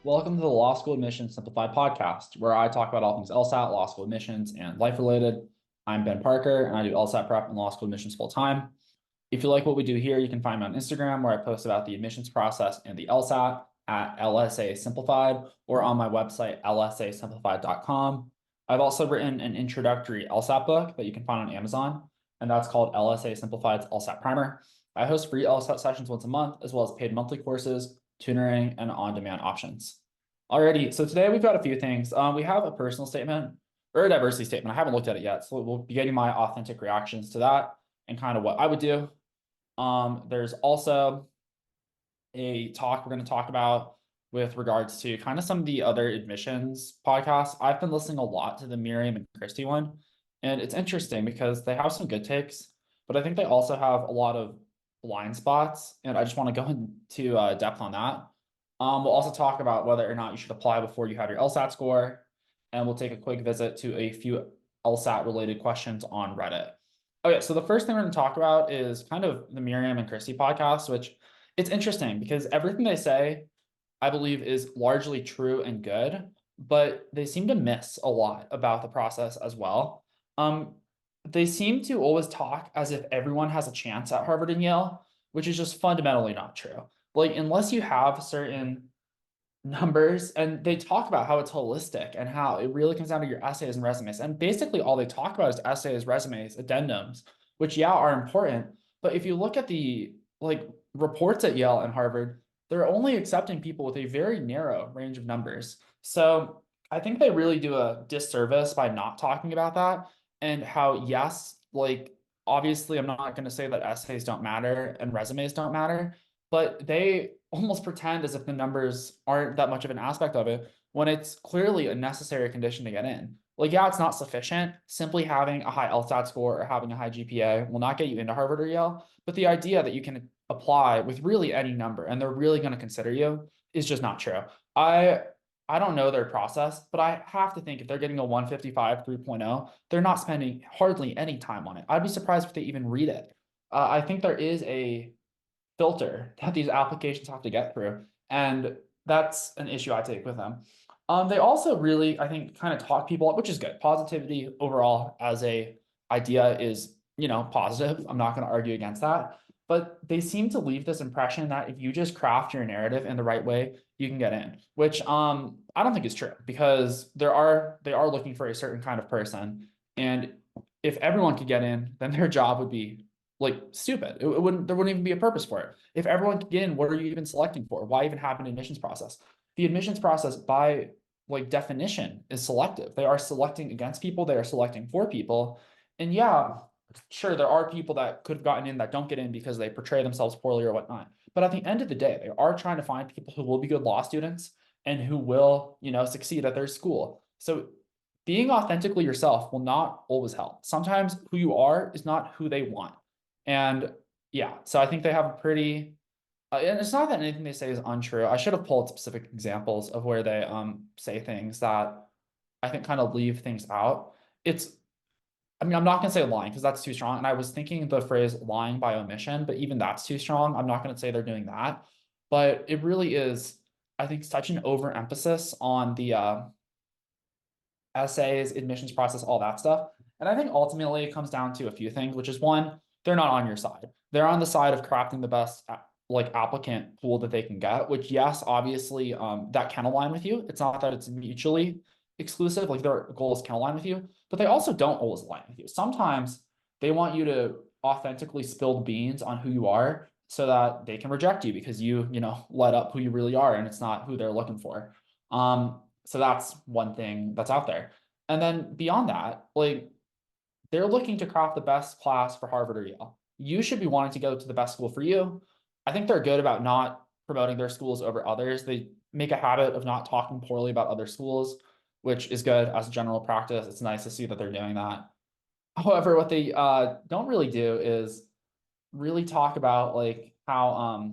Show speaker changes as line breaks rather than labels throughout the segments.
Welcome to the Law School Admissions Simplified Podcast, where I talk about all things LSAT, law school admissions, and life related. I'm Ben Parker, and I do LSAT prep and law school admissions full time. If you like what we do here, you can find me on Instagram, where I post about the admissions process and the LSAT at LSA Simplified, or on my website, lsasimplified.com. I've also written an introductory LSAT book that you can find on Amazon, and that's called LSA Simplified's LSAT Primer. I host free LSAT sessions once a month, as well as paid monthly courses, tutoring, and on-demand options. Alrighty, so today we've got a few things. We have a personal statement or a diversity statement. I haven't looked at it yet, so we'll be getting my authentic reactions to that and kind of what I would do. There's also a talk we're going to talk about with regards to kind of some of the other admissions podcasts. I've been listening a lot to the Miriam and Kristi one, and it's interesting because they have some good takes, but I think they also have a lot of blind spots, and I just want to go into depth on that. We'll also talk about whether or not you should apply before you have your LSAT score, and we'll take a quick visit to a few LSAT related questions on Reddit. Okay, so the first thing we're going to talk about is kind of the Miriam and Kristi podcast, which it's interesting because everything they say, I believe, is largely true and good, but they seem to miss a lot about the process as well. They seem to always talk as if everyone has a chance at Harvard and Yale, which is just fundamentally not true. Like, unless you have certain numbers, and they talk about how it's holistic and how it really comes down to your essays and resumes. And basically all they talk about is essays, resumes, addendums, which, yeah, are important. But if you look at the reports at Yale and Harvard, they're only accepting people with a very narrow range of numbers. So I think they really do a disservice by not talking about that. And how, yes, obviously I'm not going to say that essays don't matter and resumes don't matter, but they almost pretend as if the numbers aren't that much of an aspect of it when it's clearly a necessary condition to get in. Yeah, it's not sufficient. Simply having a high LSAT score or having a high GPA will not get you into Harvard or Yale, but the idea that you can apply with really any number and they're really going to consider you is just not true. I don't know their process, but I have to think if they're getting a 155 3.0, they're not spending hardly any time on it. I'd be surprised if they even read it. I think there is a filter that these applications have to get through, and that's an issue I take with them. They also really, I think, kind of talk people up, which is good. Positivity overall as a idea is, positive. I'm not going to argue against that. But they seem to leave this impression that if you just craft your narrative in the right way, you can get in, which I don't think is true, because they are looking for a certain kind of person. And if everyone could get in, then their job would be stupid. There wouldn't even be a purpose for it. If everyone could get in, what are you even selecting for? Why even have an admissions process? The admissions process by definition is selective. They are selecting against people, they are selecting for people. And yeah, sure, there are people that could have gotten in that don't get in because they portray themselves poorly or whatnot. But at the end of the day, they are trying to find people who will be good law students and who will, succeed at their school. So being authentically yourself will not always help. Sometimes who you are is not who they want. And yeah, so I think they have a pretty, and it's not that anything they say is untrue. I should have pulled specific examples of where they say things that I think kind of leave things out. I'm not going to say lying because that's too strong. And I was thinking the phrase lying by omission, but even that's too strong. I'm not going to say they're doing that. But it really is, I think, such an overemphasis on the essays, admissions process, all that stuff. And I think ultimately it comes down to a few things, which is one, they're not on your side. They're on the side of crafting the best applicant pool that they can get, which, yes, obviously that can align with you. It's not that it's mutually exclusive, their goals can align with you, but they also don't always align with you. Sometimes they want you to authentically spill the beans on who you are so that they can reject you because you let up who you really are and it's not who they're looking for. So that's one thing that's out there. And then beyond that, they're looking to craft the best class for Harvard or Yale. You should be wanting to go to the best school for you. I think they're good about not promoting their schools over others. They make a habit of not talking poorly about other schools, which is good as a general practice. It's nice to see that they're doing that. However, what they don't really do is really talk about how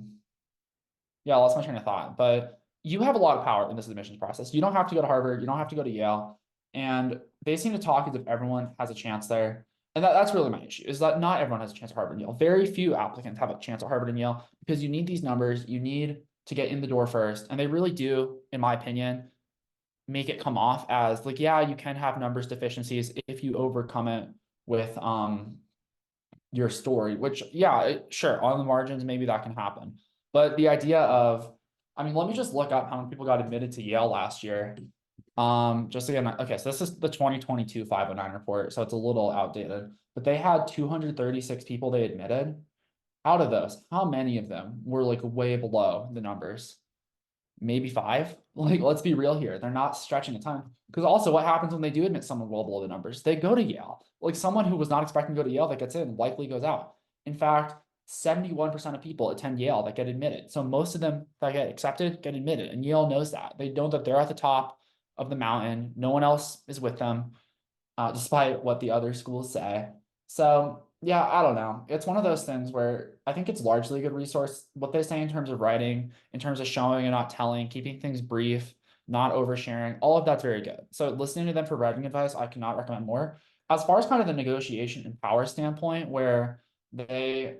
yeah, I lost my train of thought, but you have a lot of power in this admissions process. You don't have to go to Harvard, you don't have to go to Yale, and they seem to talk as if everyone has a chance there. And that's really my issue, is that not everyone has a chance at Harvard and Yale. Very few applicants have a chance at Harvard and Yale because you need these numbers. You need to get in the door first. And they really do, in my opinion, make it come off as like, yeah, you can have numbers deficiencies if you overcome it with your story, which sure, on the margins, maybe that can happen. But the idea of, I mean, let me just look up how many people got admitted to Yale last year. Just again, okay, so this is the 2022 509 report, so it's a little outdated, but they had 236 people they admitted. Out of those, how many of them were like way below the numbers? Maybe 5. Like, let's be real here. They're not stretching a ton. Because also, what happens when they do admit someone well below the numbers? They go to Yale. Like, someone who was not expecting to go to Yale that gets in likely goes out. In fact, 71% of people attend Yale that get admitted. So most of them that get accepted get admitted. And Yale knows that. They know that they're at the top of the mountain. No one else is with them, despite what the other schools say. So yeah, I don't know. It's one of those things where I think it's largely a good resource. What they say in terms of writing, in terms of showing and not telling, keeping things brief, not oversharing, all of that's very good. So listening to them for writing advice, I cannot recommend more. As far as kind of the negotiation and power standpoint, where I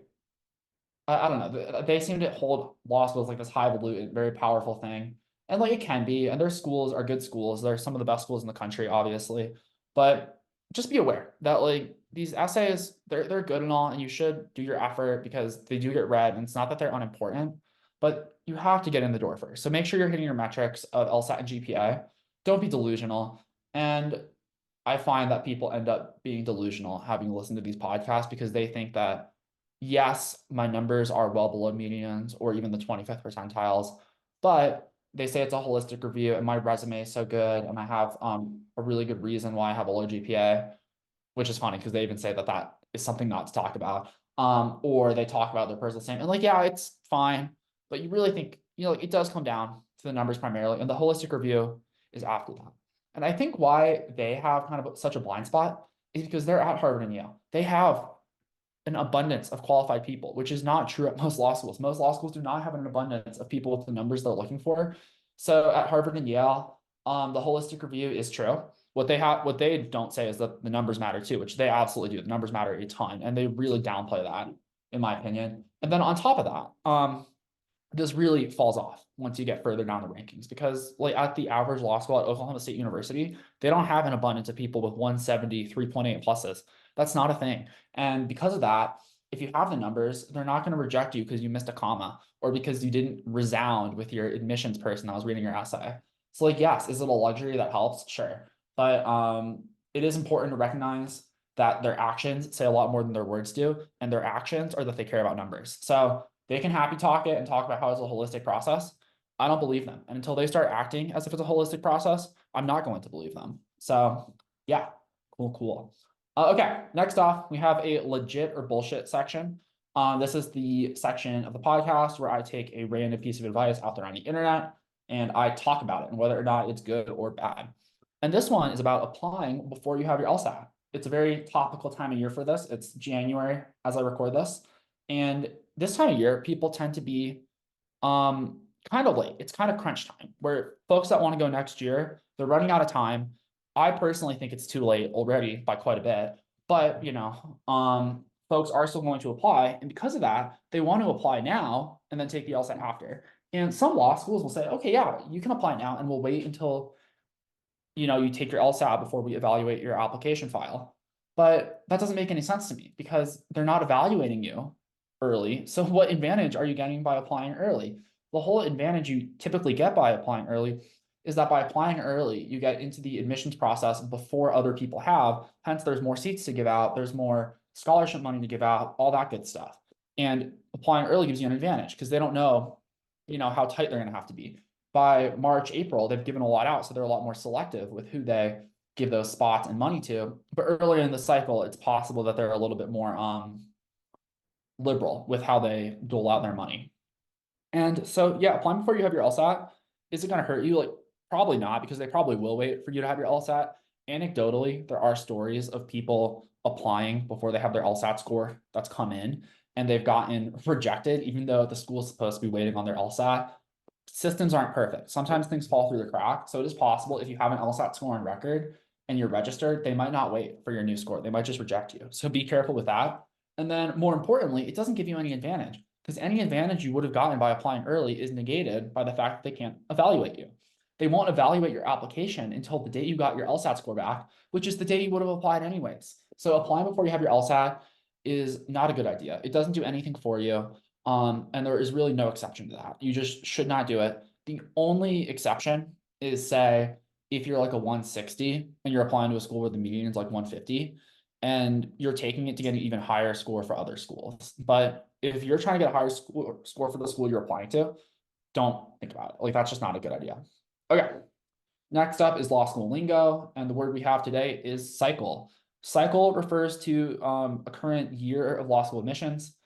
don't know, they seem to hold law schools like this highfalutin, very powerful thing. And like it can be, and their schools are good schools. They're some of the best schools in the country, obviously. But just be aware that like these essays, they're good and all, and you should do your effort because they do get read. And it's not that they're unimportant, but you have to get in the door first. So make sure you're hitting your metrics of LSAT and GPA. Don't be delusional. And I find that people end up being delusional having listened to these podcasts because they think that, yes, my numbers are well below medians or even the 25th percentiles, but they say it's a holistic review and my resume is so good and I have a really good reason why I have a low GPA, which is funny because they even say that that is something not to talk about. Or they talk about their personal statement and like, yeah, it's fine, but you really think, it does come down to the numbers primarily, and the holistic review is after that. And I think why they have kind of such a blind spot is because they're at Harvard and Yale. They have an abundance of qualified people, which is not true at most law schools. Most law schools do not have an abundance of people with the numbers they're looking for. So at Harvard and Yale, the holistic review is true. What they don't say is that the numbers matter too, which they absolutely do. The numbers matter a ton, and they really downplay that, in my opinion. And then on top of that, this really falls off once you get further down the rankings because like at the average law school at Oklahoma State University, they don't have an abundance of people with 170, 3.8 pluses. That's not a thing. And because of that, if you have the numbers, they're not going to reject you because you missed a comma or because you didn't resound with your admissions person that was reading your essay. So like, yes, is it a luxury that helps? Sure. But it is important to recognize that their actions say a lot more than their words do. And their actions are that they care about numbers. So they can happy talk it and talk about how it's a holistic process. I don't believe them. And until they start acting as if it's a holistic process, I'm not going to believe them. So yeah, cool. Okay, next off, we have a legit or bullshit section. This is the section of the podcast where I take a random piece of advice out there on the internet and I talk about it and whether or not it's good or bad. And this one is about applying before you have your LSAT. It's a very topical time of year for this. It's January as I record this. And this time of year, people tend to be kind of late. It's kind of crunch time where folks that want to go next year, they're running out of time. I personally think it's too late already by quite a bit, but folks are still going to apply. And because of that, they want to apply now and then take the LSAT after. And some law schools will say, okay, yeah, you can apply now and we'll wait until you take your LSAT before we evaluate your application file. But that doesn't make any sense to me because they're not evaluating you early. So what advantage are you getting by applying early? The whole advantage you typically get by applying early is that by applying early, you get into the admissions process before other people have. Hence, there's more seats to give out. There's more scholarship money to give out, all that good stuff. And applying early gives you an advantage because they don't know, how tight they're going to have to be. By March, April, they've given a lot out. So they're a lot more selective with who they give those spots and money to. But earlier in the cycle, it's possible that they're a little bit more liberal with how they dole out their money. And so, yeah, applying before you have your LSAT, is it going to hurt you? Like, probably not, because they probably will wait for you to have your LSAT. Anecdotally, there are stories of people applying before they have their LSAT score that's come in, and they've gotten rejected, even though the school is supposed to be waiting on their LSAT. Systems aren't perfect. Sometimes things fall through the crack. So it is possible if you have an LSAT score on record and you're registered, they might not wait for your new score. They might just reject you. So be careful with that. And then more importantly, it doesn't give you any advantage. because any advantage you would have gotten by applying early is negated by the fact that they can't evaluate you. They won't evaluate your application until the day you got your LSAT score back, which is the day you would have applied anyways. So applying before you have your LSAT is not a good idea. It doesn't do anything for you. And there is really no exception to that. You just should not do it. The only exception is, say, if you're like a 160 and you're applying to a school where the median is like 150 and you're taking it to get an even higher score for other schools. But if you're trying to get a higher score for the school you're applying to, don't think about it. Like, that's just not a good idea. Okay. Next up is law school lingo. And the word we have today is cycle. Cycle refers to a current year of law school admissions.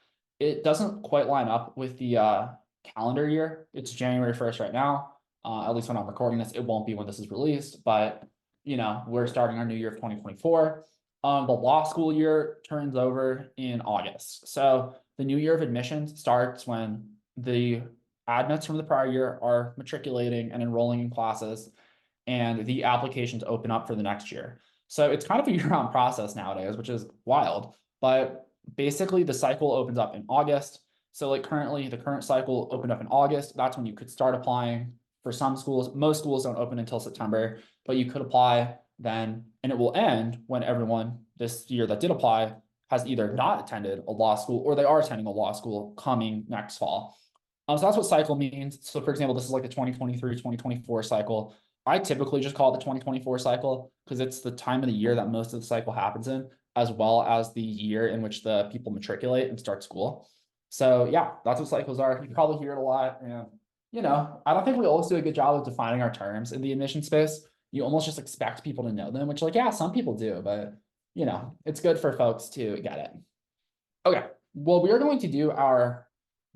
It doesn't quite line up with the calendar year. It's January 1st right now. At least when I'm recording this, it won't be when this is released, but we're starting our new year of 2024. The law school year turns over in August. So the new year of admissions starts when the admits from the prior year are matriculating and enrolling in classes, and the applications open up for the next year. So it's kind of a year-round process nowadays, which is wild, but basically the cycle opens up in August. So like currently the current cycle opened up in August. That's when you could start applying. For some schools, most schools don't open until September, but you could apply then, and it will end when everyone this year that did apply has either not attended a law school or they are attending a law school coming next fall. So that's what cycle means. So for example, this is like the 2023-2024 cycle. I typically just call it the 2024 cycle because it's the time of the year that most of the cycle happens in, as well as the year in which the people matriculate and start school. So yeah, that's what cycles are. You probably hear it a lot. And I don't think we always do a good job of defining our terms in the admission space. You almost just expect people to know them, which yeah, some people do, but it's good for folks to get it. Okay, well, we are going to do our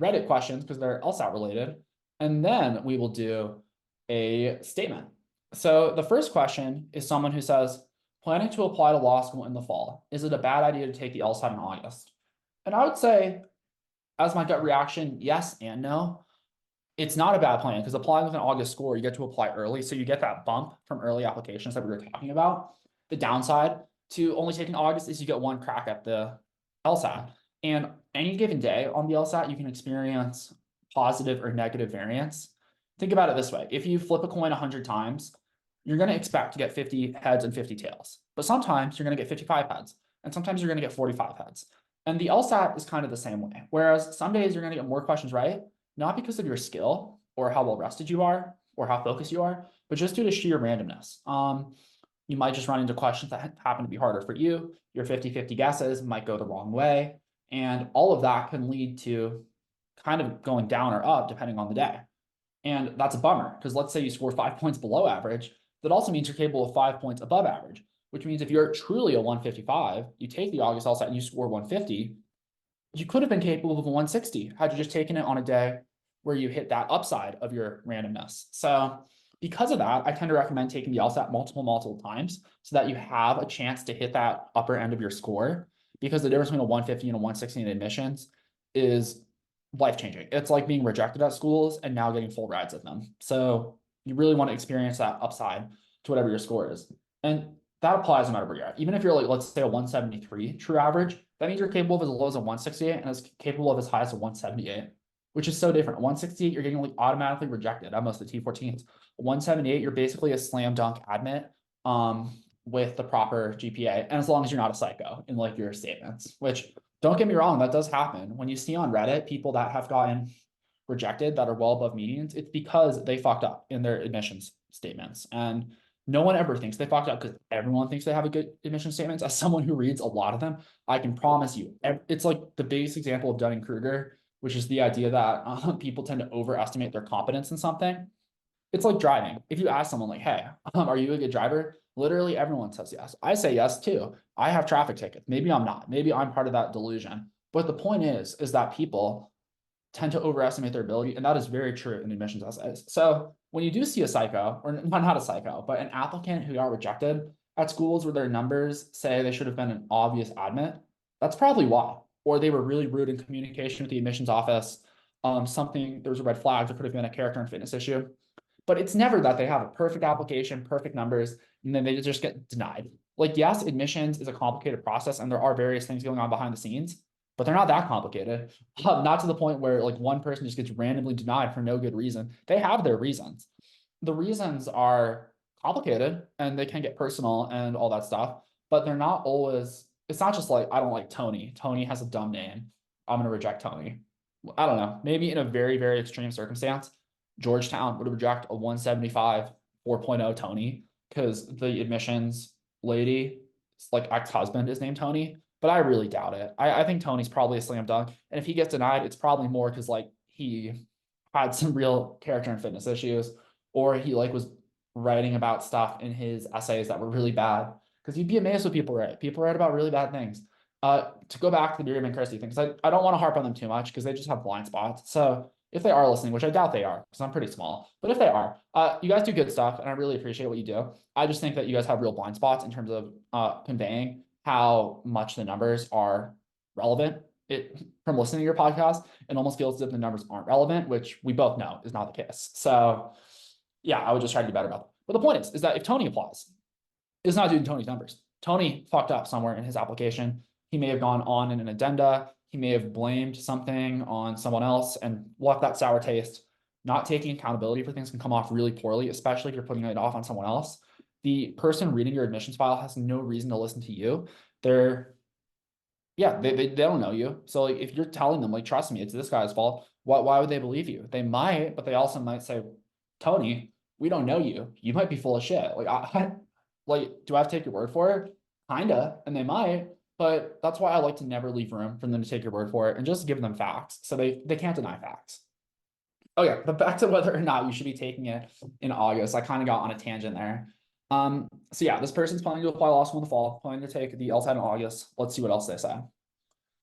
Reddit questions because they're LSAT related, and then we will do a statement. So the first question is someone who says, planning to apply to law school in the fall. Is it a bad idea to take the LSAT in August? And I would say, as my gut reaction, yes and no. It's not a bad plan because applying with an August score, you get to apply early. So you get that bump from early applications that we were talking about. The downside to only taking August is you get one crack at the LSAT. And any given day on the LSAT, you can experience positive or negative variance. Think about it this way. If you flip a coin 100 times, you're going to expect to get 50 heads and 50 tails. But sometimes you're going to get 55 heads. And sometimes you're going to get 45 heads. And the LSAT is kind of the same way. Whereas some days you're going to get more questions right, not because of your skill or how well rested you are or how focused you are, but just due to sheer randomness. You might just run into questions that happen to be harder for you. Your 50-50 guesses might go the wrong way. And all of that can lead to kind of going down or up depending on the day. And that's a bummer because let's say you score 5 points below average. That also means you're capable of 5 points above average, which means if you're truly a 155, you take the August LSAT and you score 150, you could have been capable of a 160 had you just taken it on a day where you hit that upside of your randomness. So because of that, I tend to recommend taking the LSAT multiple times so that you have a chance to hit that upper end of your score, because the difference between a 150 and a 160 in admissions is life-changing. It's like being rejected at schools and now getting full rides at them. So you really want to experience that upside to whatever your score is. And that applies no matter where you're at. Even if you're like, let's say a 173 true average, that means you're capable of as low as a 168 and as capable of as high as a 178, which is so different. 168, you're getting like automatically rejected at most of the T14s. 178, you're basically a slam dunk admit with the proper GPA. And as long as you're not a psycho in like your statements, which don't get me wrong, that does happen. When you see on Reddit, people that have gotten rejected that are well above medians, it's because they fucked up in their admissions statements. And no one ever thinks they fucked up because everyone thinks they have a good admission statements. As someone who reads a lot of them, I can promise you, it's like the biggest example of Dunning-Kruger, which is the idea that people tend to overestimate their competence in something. It's like driving. If you ask someone like, hey, are you a good driver? Literally everyone says yes. I say yes too. I have traffic tickets. Maybe I'm not. Maybe I'm part of that delusion. But the point is that people tend to overestimate their ability. And that is very true in admissions essays. So when you do see a psycho, or not a psycho, but an applicant who got rejected at schools where their numbers say they should have been an obvious admit, that's probably why. Or they were really rude in communication with the admissions office. There was a red flag. There could have been a character and fitness issue. But it's never that they have a perfect application, perfect numbers, and then they just get denied. Like, yes, admissions is a complicated process, and there are various things going on behind the scenes, but they're not that complicated. Not to the point where like one person just gets randomly denied for no good reason. They have their reasons. The reasons are complicated and they can get personal and all that stuff, but they're not always, it's not just like, I don't like Tony. Tony has a dumb name. I'm going to reject Tony. I don't know. Maybe in a very, very extreme circumstance, Georgetown would reject a 175 4.0 Tony because the admissions lady, like ex-husband, is named Tony, but I really doubt it. I think Tony's probably a slam dunk. And if he gets denied, it's probably more because like he had some real character and fitness issues, or he like was writing about stuff in his essays that were really bad. Because you'd be amazed what people write. People write about really bad things. To go back to the Miriam and Kristi thing, because I don't want to harp on them too much because they just have blind spots. So if they are listening, which I doubt they are, because I'm pretty small, but if they are, you guys do good stuff, and I really appreciate what you do. I just think that you guys have real blind spots in terms of conveying how much the numbers are relevant. From listening to your podcast, it almost feels as if the numbers aren't relevant, which we both know is not the case. So yeah, I would just try to do better about that. But the point is that if Tony applies, it's not due to Tony's numbers. Tony fucked up somewhere in his application. He may have gone on in an addenda. He may have blamed something on someone else and left that sour taste. Not taking accountability for things can come off really poorly, especially if you're putting it off on someone else. The person reading your admissions file has no reason to listen to you. They don't know you. So like if you're telling them, like, trust me, it's this guy's fault, why would they believe you? They might, but they also might say, Tony, we don't know you. You might be full of shit. Like, do I have to take your word for it? Kinda, and they might, but that's why I like to never leave room for them to take your word for it and just give them facts. So they can't deny facts. Okay, but back to whether or not you should be taking it in August. I kind of got on a tangent there. So yeah, this person's planning to apply law school in the fall, planning to take the LSAT in August. Let's see what else they say.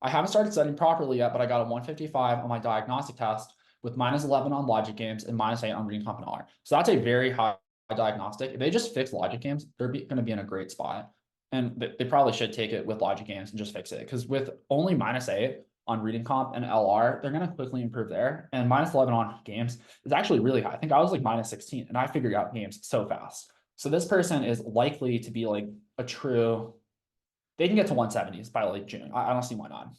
I haven't started studying properly yet, but I got a 155 on my diagnostic test with -11 on logic games and -8 on reading comp and R. So that's a very high diagnostic. If they just fix logic games, they're going to be in a great spot. And they probably should take it with logic games and just fix it. Because with only -8 on reading comp and LR, they're going to quickly improve there. And -11 on games is actually really high. I think I was like -16 and I figured out games so fast. So this person is likely to be like a true, they can get to 170s by like June. I don't see why not.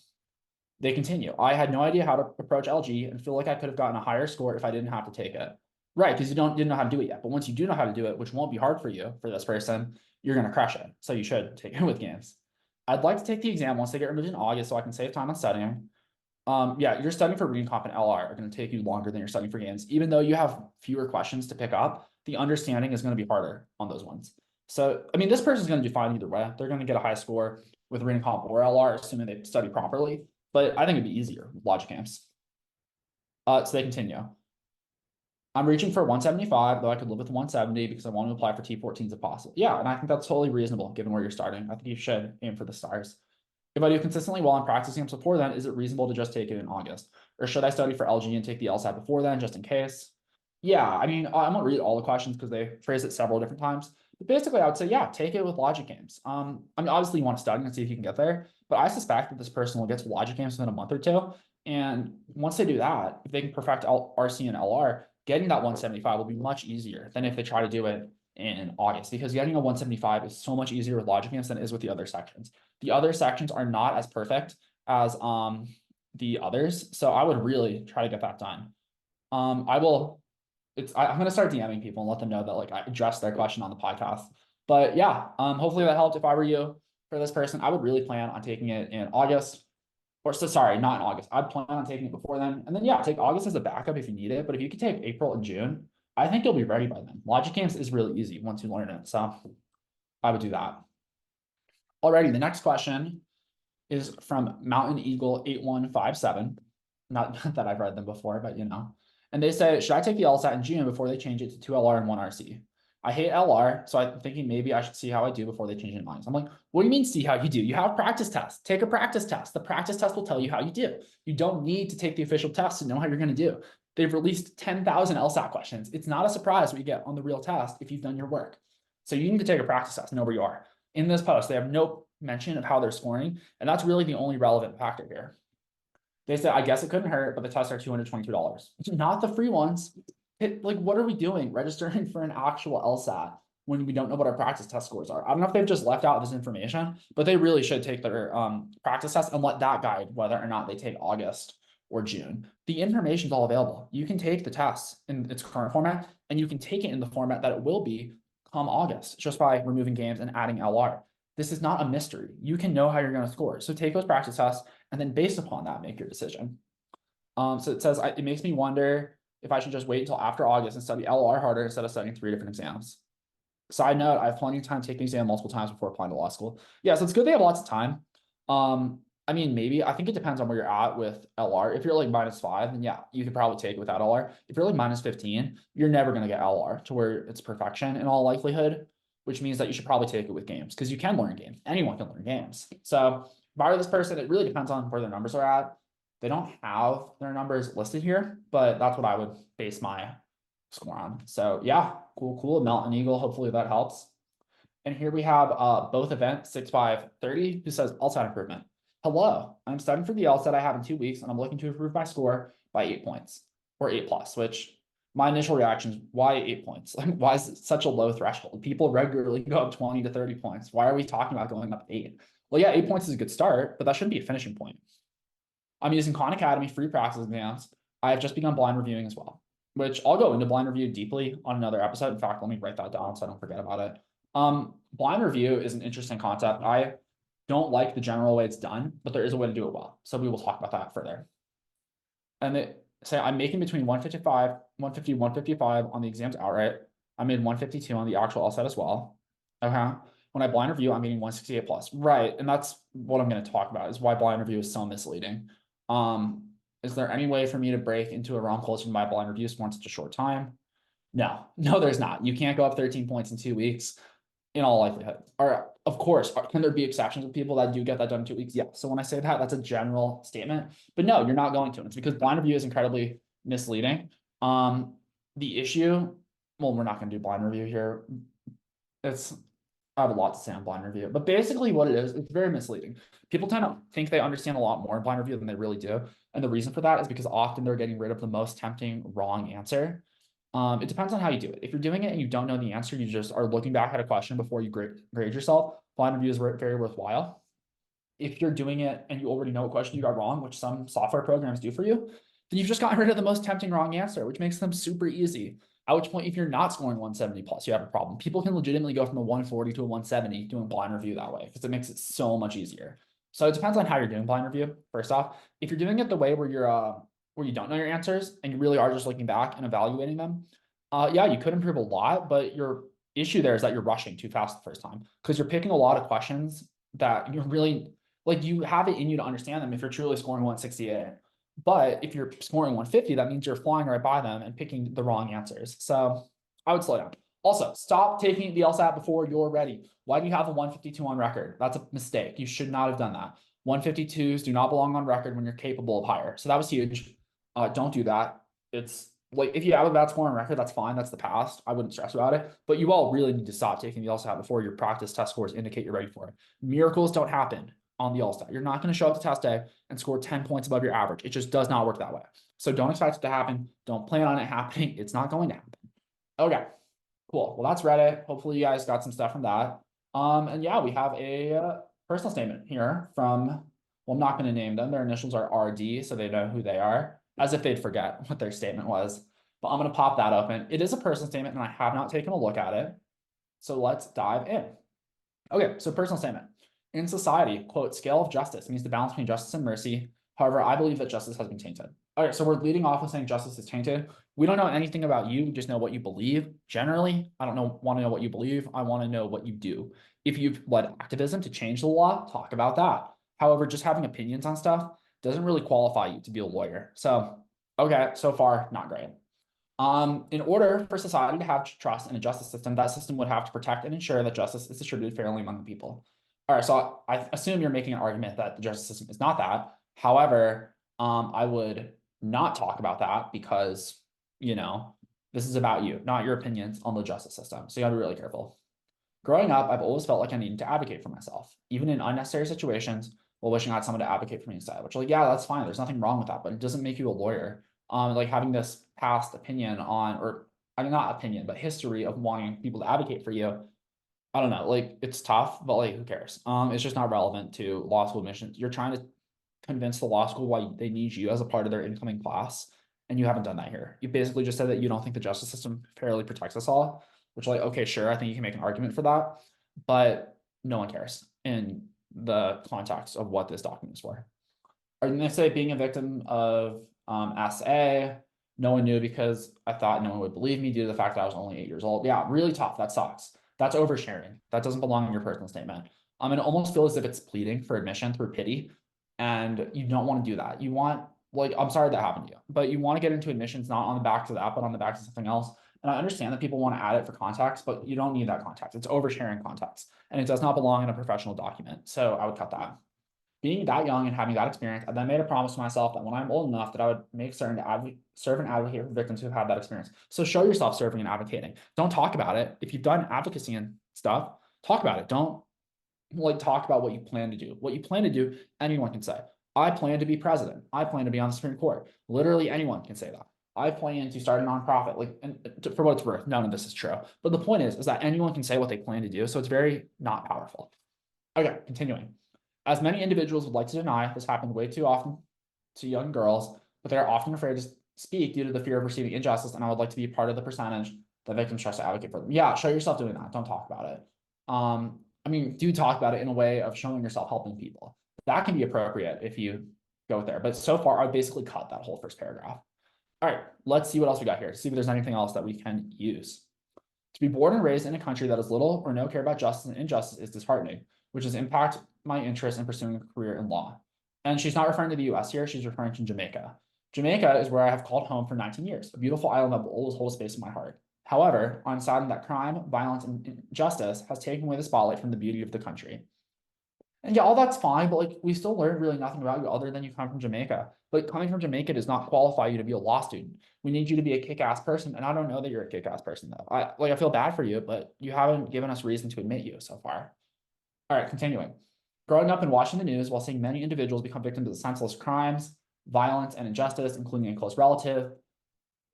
They continue. I had no idea how to approach LG and feel like I could have gotten a higher score if I didn't have to take it. Right, because you didn't know how to do it yet. But once you do know how to do it, which won't be hard for you, for this person, you're going to crush it. So you should take it with games. I'd like to take the exam once they get removed in August so I can save time on studying. Yeah, you're studying for reading comp and LR are going to take you longer than you're studying for games. Even though you have fewer questions to pick up, the understanding is going to be harder on those ones. So, I mean, this person's going to do fine either way. They're going to get a high score with reading comp or LR, assuming they study properly. But I think it'd be easier with logic games. So they continue. I'm reaching for 175, though I could live with 170 because I want to apply for T14s if possible. Yeah, and I think that's totally reasonable given where you're starting. I think you should aim for the stars. If I do consistently well on practice exams before then, is it reasonable to just take it in August? Or should I study for LG and take the LSAT before then, just in case? Yeah, I mean, I won't read all the questions because they phrase it several different times. But basically, I would say, yeah, take it with logic games. I mean, obviously you want to study and see if you can get there, but I suspect that this person will get to logic games within a month or two. And once they do that, if they can perfect RC and LR, getting that 175 will be much easier than if they try to do it in August, because getting a 175 is so much easier with logic games than it is with the other sections. The other sections are not as perfect as the others. So I would really try to get that done. I'm going to start DMing people and let them know that like I addressed their question on the podcast. But yeah, hopefully that helped. If I were you for this person, I would really plan on taking it in August. Or so sorry, not in August. I'd plan on taking it before then. And then yeah, take August as a backup if you need it. But if you could take April and June, I think you'll be ready by then. Logic games is really easy once you learn it. So I would do that. Alrighty, the next question is from Mountain Eagle 8157. Not that I've read them before, but you know. And they say, should I take the LSAT in June before they change it to 2 LR and 1 RC? I hate LR, so I'm thinking maybe I should see how I do before they change their minds. I'm like, what do you mean see how you do? You have practice tests. Take a practice test. The practice test will tell you how you do. You don't need to take the official test to know how you're going to do. They've released 10,000 LSAT questions. It's not a surprise what you get on the real test if you've done your work. So you need to take a practice test and know where you are. In this post, they have no mention of how they're scoring, and that's really the only relevant factor here. They said, I guess it couldn't hurt, but the tests are $222. Not the free ones. Like, what are we doing? Registering for an actual LSAT. when we don't know what our practice test scores are. I don't know if they've just left out this information, but they really should take their practice test and let that guide whether or not they take August or June. The information is all available. You can take the test in its current format, and you can take it in the format that it will be come August, just by removing games and adding LR. This is not a mystery. You can know how you're going to score. So take those practice tests, and then based upon that, make your decision. So it says, it makes me wonder if I should just wait until after August and study LR harder instead of studying 3 different exams. Side note, I have plenty of time taking the exam multiple times before applying to law school. Yeah, so it's good they have lots of time. I mean, maybe, I think it depends on where you're at with LR. If you're like -5, then yeah, you could probably take it without LR. If you're like -15, you're never going to get LR to where it's perfection in all likelihood, which means that you should probably take it with games, because you can learn games. Anyone can learn games. So if I were this person, it really depends on where their numbers are at. They don't have their numbers listed here, but that's what I would base my score on. So yeah, cool. Mountain Eagle, hopefully that helps. And here we have both events 6530, who says LSAT improvement. Hello, I'm studying for the LSAT I have in 2 weeks, and I'm looking to improve my score by 8 points or 8+, which my initial reaction is, why 8 points? Like, why is it such a low threshold? People regularly go up 20 to 30 points. Why are we talking about going up 8? Well, yeah, 8 points is a good start, but that shouldn't be a finishing point. I'm using Khan Academy free practice exams. I have just begun blind reviewing as well, which I'll go into blind review deeply on another episode. In fact, let me write that down so I don't forget about it. Blind review is an interesting concept. I don't like the general way it's done, but there is a way to do it well. So we will talk about that further. And they say I'm making between 155, 150, 155 on the exams outright. I made 152 on the actual LSAT as well. Okay. When I blind review, I'm getting 168+. Right. And that's what I'm going to talk about, is why blind review is so misleading. Is there any way for me to break into a realm closer to my blind review score in such a short time? No, there's not. You can't go up 13 points in 2 weeks in all likelihood. Or of course, can there be exceptions of people that do get that done in 2 weeks? Yeah. So when I say that, that's a general statement, but no, you're not going to. And it's because blind review is incredibly misleading. The issue, well, we're not going to do blind review here. I have a lot to say on blind review, but basically what it is, it's very misleading. People tend to think they understand a lot more in blind review than they really do. And the reason for that is because often they're getting rid of the most tempting wrong answer. It depends on how you do it. If you're doing it and you don't know the answer, you just are looking back at a question before you grade yourself, blind review is very worthwhile. If you're doing it and you already know what question you got wrong, which some software programs do for you, then you've just gotten rid of the most tempting wrong answer, which makes them super easy. At which point, if you're not scoring 170+, you have a problem. People can legitimately go from a 140 to a 170 doing blind review that way, because it makes it so much easier. So it depends on how you're doing blind review. First off, if you're doing it the way where you're where you don't know your answers and you really are just looking back and evaluating them, yeah, you could improve a lot, but your issue there is that you're rushing too fast the first time, because you're picking a lot of questions that you're really, like, you have it in you to understand them if you're truly scoring 168. But if you're scoring 150, that means you're flying right by them and picking the wrong answers. So I would slow down. Also, stop taking the LSAT before you're ready. Why do you have a 152 on record? That's a mistake. You should not have done that. 152s do not belong on record when you're capable of higher. So that was huge. Don't do that. It's like, if you have a bad score on record, that's fine. That's the past. I wouldn't stress about it. But you all really need to stop taking the LSAT before your practice test scores indicate you're ready for it. Miracles don't happen on the LSAT. You're not going to show up to test day and score 10 points above your average. It just does not work that way. So don't expect it to happen. Don't plan on it happening. It's not going to happen. Okay, cool. Well, that's Reddit. Hopefully you guys got some stuff from that. And yeah, we have a personal statement here from, well, I'm not going to name them. Their initials are RD, so they know who they are, as if they'd forget what their statement was. But I'm going to pop that open. It is a personal statement, and I have not taken a look at it. So let's dive in. Okay, so personal statement. In society, quote, scale of justice means the balance between justice and mercy. However, I believe that justice has been tainted. All right, so we're leading off with saying justice is tainted. We don't know anything about you. We just know what you believe. Generally, I don't want to know what you believe. I want to know what you do. If you've led activism to change the law, talk about that. However, just having opinions on stuff doesn't really qualify you to be a lawyer. So, okay, so far, not great. In order for society to have trust in a justice system, that system would have to protect and ensure that justice is distributed fairly among the people. All right, so I assume you're making an argument that the justice system is not that. However, I would not talk about that because, you know, this is about you, not your opinions on the justice system. So you gotta be really careful. Growing up, I've always felt like I needed to advocate for myself, even in unnecessary situations, while wishing I had someone to advocate for me instead, which, like, yeah, that's fine. There's nothing wrong with that, but it doesn't make you a lawyer. Like, having this past opinion on, or I mean, not opinion, but history of wanting people to advocate for you. I don't know, like it's tough, but like who cares? It's just not relevant to law school admissions. You're trying to convince the law school why they need you as a part of their incoming class, and you haven't done that here. You basically just said that you don't think the justice system fairly protects us all, which like, okay, sure, I think you can make an argument for that, but no one cares in the context of what this document is for. Are you gonna say being a victim of SA? No one knew because I thought no one would believe me due to the fact that I was only 8 years old. Yeah, really tough. That sucks. That's oversharing. That doesn't belong in your personal statement. And it almost feels as if it's pleading for admission through pity. And you don't want to do that. You want, like, I'm sorry that happened to you, but you want to get into admissions not on the backs of that, but on the backs of something else. And I understand that people want to add it for context, but you don't need that context. It's oversharing context, and it does not belong in a professional document. So I would cut that. Being that young and having that experience, I then made a promise to myself that when I'm old enough that I would make certain to serve and advocate for victims who've had that experience. So show yourself serving and advocating. Don't talk about it. If you've done advocacy and stuff, talk about it. Don't like talk about what you plan to do. What you plan to do, anyone can say. I plan to be president. I plan to be on the Supreme Court. Literally anyone can say that. I plan to start a nonprofit. Like, and for what it's worth, none of this is true. But the point is that anyone can say what they plan to do. So it's very not powerful. Okay, continuing. As many individuals would like to deny, this happened way too often to young girls, but they are often afraid to speak due to the fear of receiving injustice, and I would like to be part of the percentage that victims trust to advocate for them. Yeah, show yourself doing that. Don't talk about it. I mean, do talk about it in a way of showing yourself helping people. That can be appropriate if you go there. But so far, I've basically cut that whole first paragraph. All right, let's see what else we got here. See if there's anything else that we can use. To be born and raised in a country that has little or no care about justice and injustice is disheartening, which has impacted my interest in pursuing a career in law. And she's not referring to the US here, she's referring to Jamaica. Jamaica is where I have called home for 19 years, a beautiful island that will always hold a space in my heart. However, I'm saddened that crime, violence, and injustice has taken away the spotlight from the beauty of the country. And yeah, all that's fine, but like we still learned really nothing about you other than you come from Jamaica. But coming from Jamaica does not qualify you to be a law student. We need you to be a kick-ass person, and I don't know that you're a kick-ass person though. I feel bad for you, but you haven't given us reason to admit you so far. All right, continuing. Growing up and watching the news while seeing many individuals become victims of senseless crimes, violence, and injustice, including a close relative,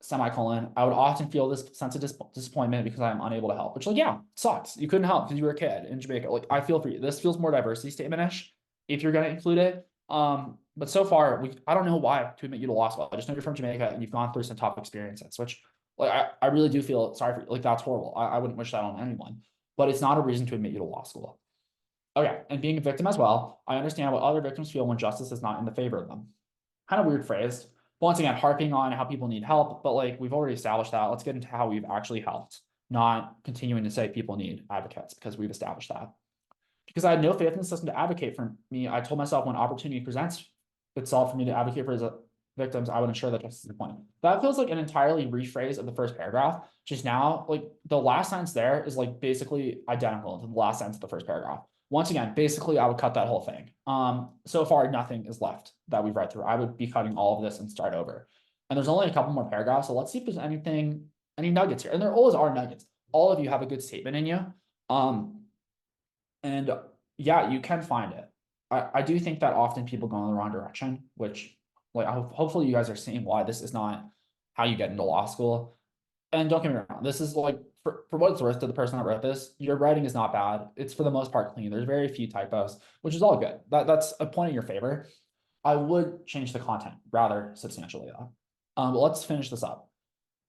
semicolon, I would often feel this sense of disappointment because I am unable to help, which like, yeah, sucks. You couldn't help because you were a kid in Jamaica. Like, I feel for you. This feels more diversity statement-ish if you're going to include it. But so far, I don't know why to admit you to law school. I just know you're from Jamaica and you've gone through some tough experiences, which like I really do feel sorry for you. Like, that's horrible. I wouldn't wish that on anyone, but it's not a reason to admit you to law school. Okay, and being a victim as well, I understand what other victims feel when justice is not in the favor of them. Kind of weird phrase. Once again, harping on how people need help, but like we've already established that. Let's get into how we've actually helped, not continuing to say people need advocates because we've established that. Because I had no faith in the system to advocate for me, I told myself when opportunity presents itself for me to advocate for his victims, I would ensure that justice is appointed. That feels like an entirely rephrase of the first paragraph. Just now, like the last sentence there is like basically identical to the last sentence of the first paragraph. Once again, basically, I would cut that whole thing. So far, nothing is left that we've read through. I would be cutting all of this and start over. And there's only a couple more paragraphs, so let's see if there's any nuggets here. And there always are nuggets. All of you have a good statement in you. And yeah, you can find it. I do think that often people go in the wrong direction, which like hopefully you guys are seeing why this is not how you get into law school. And don't get me wrong, this is like for what it's worth to the person that wrote this, your writing is not bad. It's for the most part clean. There's very few typos, which is all good. That's a point in your favor. I would change the content rather substantially though. But let's finish this up.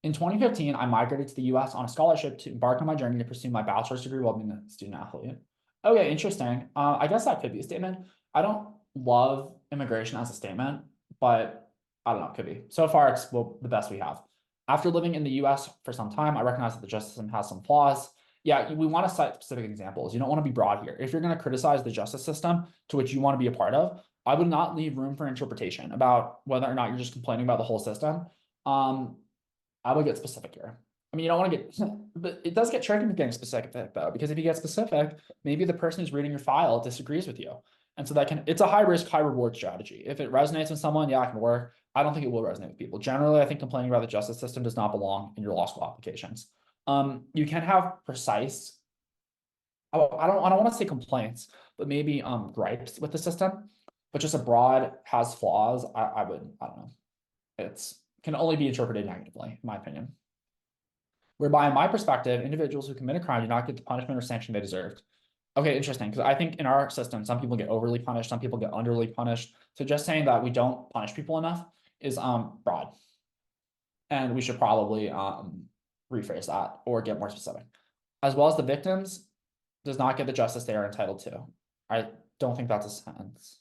In 2015, I migrated to the US on a scholarship to embark on my journey to pursue my bachelor's degree while being a student athlete. Okay, interesting. I guess that could be a statement. I don't love immigration as a statement, but I don't know, it could be. So far, it's the best we have. After living in the US for some time, I recognize that the justice system has some flaws. Yeah, we want to cite specific examples. You don't want to be broad here. If you're going to criticize the justice system to which you want to be a part of, I would not leave room for interpretation about whether or not you're just complaining about the whole system. I would get specific here. I mean, you don't want to get, but it does get tricky with getting specific though, because if you get specific, maybe the person who's reading your file disagrees with you. And so it's a high risk, high reward strategy. If it resonates with someone, yeah, it can work. I don't think it will resonate with people. Generally, I think complaining about the justice system does not belong in your law school applications. You can have precise, I don't want to say complaints, but maybe gripes with the system, but just a broad has flaws. I don't know. It's can only be interpreted negatively, in my opinion. whereby in my perspective, individuals who commit a crime do not get the punishment or sanction they deserved. Okay, interesting, because I think in our system, some people get overly punished, some people get underly punished. So just saying that we don't punish people enough is broad. And we should probably rephrase that or get more specific. As well as the victims does not get the justice they are entitled to. I don't think that's a sentence.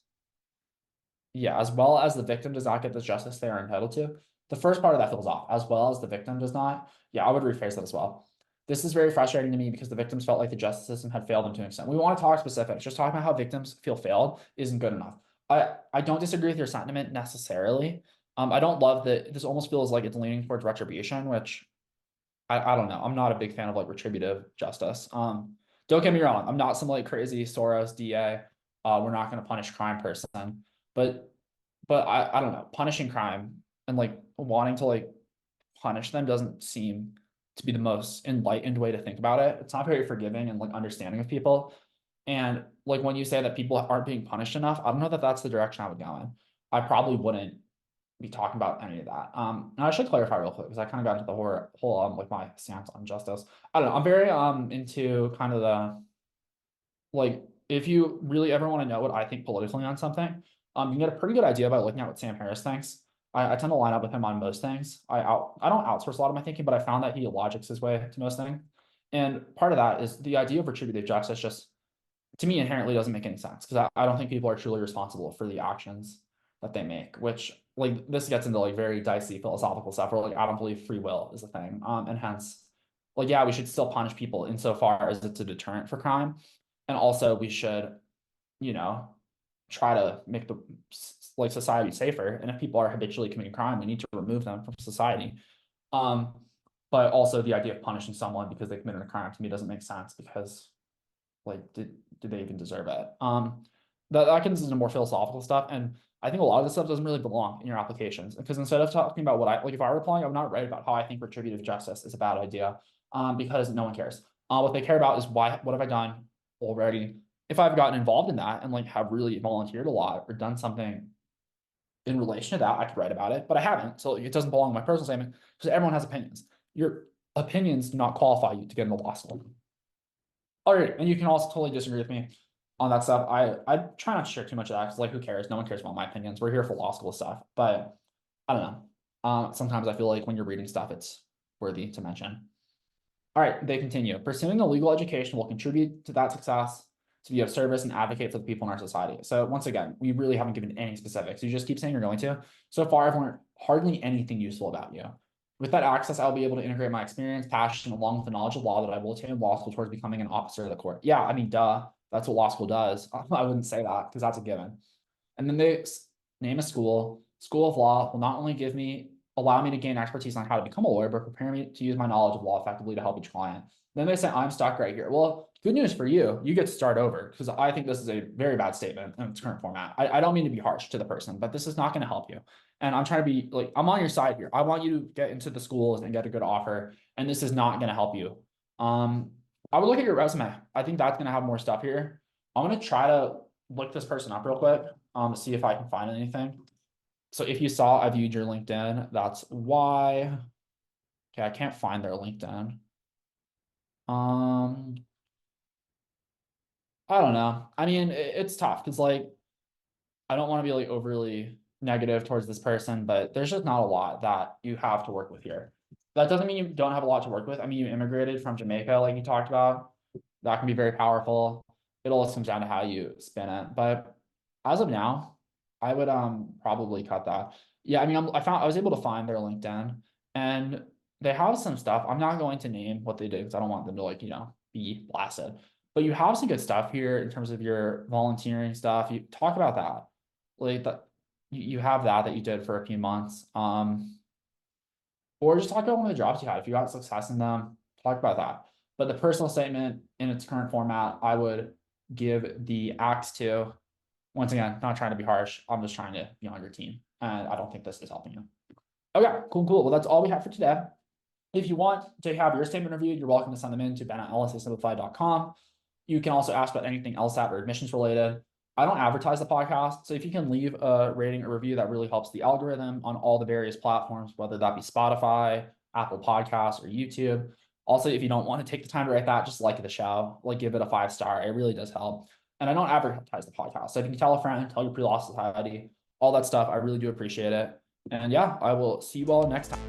Yeah, as well as the victim does not get the justice they are entitled to. The first part of that feels off, as well as the victim does not. Yeah, I would rephrase that as well. This is very frustrating to me because the victims felt like the justice system had failed them to an extent. We want to talk specifics. Just talking about how victims feel failed isn't good enough. I don't disagree with your sentiment necessarily. I don't love that this almost feels like it's leaning towards retribution, which I don't know. I'm not a big fan of like retributive justice. Don't get me wrong. I'm not some like crazy Soros DA. We're not going to punish crime person, but I don't know. Punishing crime and like wanting to like punish them doesn't seem to be the most enlightened way to think about it. It's not very forgiving and like understanding of people. And like when you say that people aren't being punished enough, I don't know that that's the direction I would go in. I probably wouldn't be talking about any of that. And I should clarify real quick because I kind of got into the whole like my stance on justice. I don't know. I'm very into kind of the like if you really ever want to know what I think politically on something, you can get a pretty good idea by looking at what Sam Harris thinks. I tend to line up with him on most things. I don't outsource a lot of my thinking, but I found that he logics his way to most things. And part of that is the idea of retributive justice just to me inherently doesn't make any sense because I don't think people are truly responsible for the actions that they make, which like this gets into like very dicey philosophical stuff where like I don't believe free will is a thing. And hence like yeah, we should still punish people insofar as it's a deterrent for crime. And also we should, you know, try to make the like society safer. And if people are habitually committing crime, we need to remove them from society. But also the idea of punishing someone because they committed a crime to me doesn't make sense because like did they even deserve it? That gets into more philosophical stuff. And I think a lot of this stuff doesn't really belong in your applications because instead of talking about what I like, if I were applying, I would not write about how I think retributive justice is a bad idea because no one cares. What they care about is what have I done already? If I've gotten involved in that and like have really volunteered a lot or done something in relation to that, I could write about it, but I haven't. So it doesn't belong in my personal statement because everyone has opinions. Your opinions do not qualify you to get into law school. All right, and you can also totally disagree with me on that stuff. I try not to share too much of that because like who cares? No one cares about my opinions. We're here for law school stuff, but I don't know. Sometimes I feel like when you're reading stuff, it's worthy to mention. All right, they continue. Pursuing a legal education will contribute to that success, to be of service and advocate for the people in our society. So once again, we really haven't given any specifics. You just keep saying you're going to. So far, I've learned hardly anything useful about you. With that access, I'll be able to integrate my experience, passion, along with the knowledge of law that I will attain in law school towards becoming an officer of the court. Yeah, I mean, duh. That's what law school does. I wouldn't say that because that's a given. And then they name a school. School of Law will not only allow me to gain expertise on how to become a lawyer, but prepare me to use my knowledge of law effectively to help each client. Then they say, I'm stuck right here. Well, good news for you. You get to start over because I think this is a very bad statement in its current format. I don't mean to be harsh to the person, but this is not going to help you. And I'm trying to be like, I'm on your side here. I want you to get into the schools and get a good offer. And this is not going to help you. I would look at your resume. I think that's going to have more stuff here. I'm going to try to look this person up real quick to see if I can find anything. So if you saw, I viewed your LinkedIn, that's why. Okay, I can't find their LinkedIn. I don't know. I mean, it's tough because like, I don't want to be like overly negative towards this person, but there's just not a lot that you have to work with here. That doesn't mean you don't have a lot to work with. I mean, you immigrated from Jamaica, like you talked about. That can be very powerful. It all comes down to how you spin it. But as of now, I would probably cut that. Yeah, I mean, I was able to find their LinkedIn and they have some stuff. I'm not going to name what they did because I don't want them to like, be blasted. But you have some good stuff here in terms of your volunteering stuff. You talk about that. Like that you have that you did for a few months. Or just talk about one of the jobs you had. If you got success in them, talk about that. But the personal statement in its current format, I would give the axe to. Once again, not trying to be harsh. I'm just trying to be on your team. And I don't think this is helping you. Okay, cool. Well, that's all we have for today. If you want to have your statement reviewed, you're welcome to send them in to ben@lsasimplified.com. You can also ask about anything LSAT or admissions related. I don't advertise the podcast, so if you can leave a rating or review, that really helps the algorithm on all the various platforms, whether that be Spotify, Apple Podcasts, or YouTube. Also, if you don't want to take the time to write that, just like the show, like give it a 5-star. It really does help. And I don't advertise the podcast. So if you can tell a friend, tell your pre-law society, all that stuff, I really do appreciate it. And yeah, I will see you all next time.